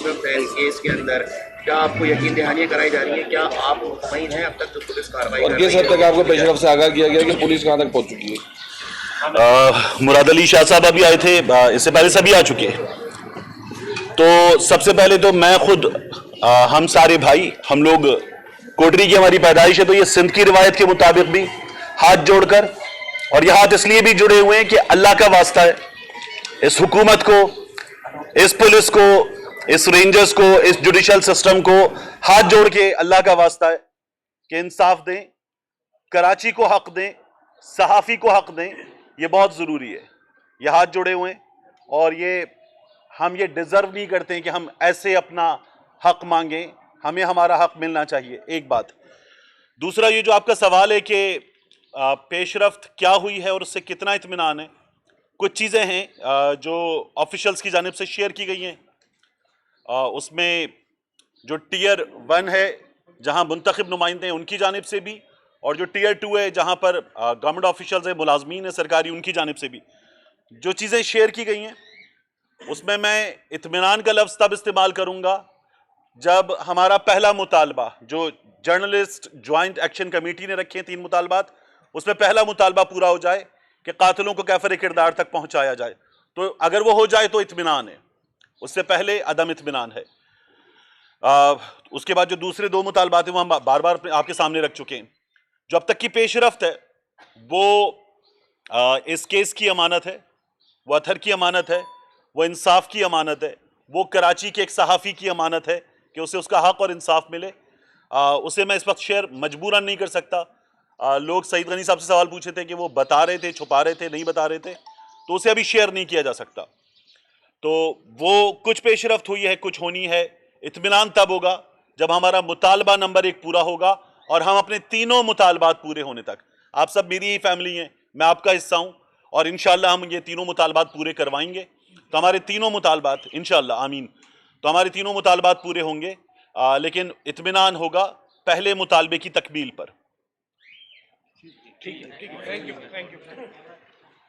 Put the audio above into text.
رفت ہے کیس کے اندر؟ کیا آپ کو یقین دہانیاں کرائی جا رہی ہیں؟ کیا آپ مطمئن ہیں اب تک جو پولیس کارروائی اور کس حد تک آپ کو پیش رفت سے آگاہ کیا گیا کہ پولیس کہاں تک پہنچ چکی ہے؟ مراد علی شاہ صاحب ابھی آئے تھے، اس سے پہلے سبھی آ چکے. تو سب سے پہلے تو میں خود ہم سارے بھائی، ہم لوگ کوٹری کی ہماری پیدائش ہے، تو یہ سندھ کی روایت کے مطابق بھی ہاتھ جوڑ کر، اور یہ ہاتھ اس لیے بھی جڑے ہوئے ہیں کہ اللہ کا واسطہ ہے اس حکومت کو، اس پولیس کو، اس رینجرز کو، اس جوڈیشل سسٹم کو ہاتھ جوڑ کے اللہ کا واسطہ ہے کہ انصاف دیں، کراچی کو حق دیں، صحافی کو حق دیں. یہ بہت ضروری ہے. یہ ہاتھ جوڑے ہوئے ہیں اور ہم یہ ڈیزرو نہیں کرتے ہیں کہ ہم ایسے اپنا حق مانگیں. ہمیں ہمارا حق ملنا چاہیے. ایک بات. دوسرا یہ جو آپ کا سوال ہے کہ پیش رفت کیا ہوئی ہے اور اس سے کتنا اطمینان ہے. کچھ چیزیں ہیں جو آفیشلز کی جانب سے شیئر کی گئی ہیں. اس میں جو ٹیئر 1 ہے جہاں منتخب نمائندے ہیں ان کی جانب سے بھی، اور جو ٹیئر 2 ہے جہاں پر گورنمنٹ آفیشلز ہیں، ملازمین ہیں سرکاری، ان کی جانب سے بھی جو چیزیں شیئر کی گئی ہیں، اس میں اطمینان کا لفظ تب استعمال کروں گا جب ہمارا پہلا مطالبہ جو جرنلسٹ جوائنٹ ایکشن کمیٹی نے رکھے ہیں 3 مطالبات، اس میں پہلا مطالبہ پورا ہو جائے کہ قاتلوں کو کیفر کردار تک پہنچایا جائے. تو اگر وہ ہو جائے تو اطمینان ہے، اس سے پہلے عدم اطمینان ہے. اس کے بعد جو دوسرے 2 مطالبات ہیں وہ ہم بار بار آپ کے سامنے رکھ چکے ہیں. جو اب تک کی پیش رفت ہے وہ اس کیس کی امانت ہے، وہ اطہر کی امانت ہے، وہ انصاف کی امانت ہے، وہ کراچی کے ایک صحافی کی امانت ہے کہ اسے اس کا حق اور انصاف ملے. اسے میں اس وقت شیئر مجبوراً نہیں کر سکتا. لوگ سعید غنی صاحب سے سوال پوچھے تھے کہ وہ بتا رہے تھے، چھپا رہے تھے، نہیں بتا رہے تھے، تو اسے ابھی شیئر نہیں کیا جا سکتا. تو وہ کچھ پیش رفت ہوئی ہے، کچھ ہونی ہے. اطمینان تب ہوگا جب ہمارا مطالبہ نمبر 1 پورا ہوگا اور ہم اپنے تینوں مطالبات پورے ہونے تک، آپ سب میری ہی فیملی ہیں، میں آپ کا حصہ ہوں، اور انشاءاللہ ہم یہ تینوں مطالبات پورے کروائیں گے. تو ہمارے تینوں مطالبات انشاءاللہ آمین، تو ہمارے تینوں مطالبات پورے ہوں گے. لیکن اطمینان ہوگا پہلے مطالبے کی تکمیل پر. ٹھیک ہے. Thank you.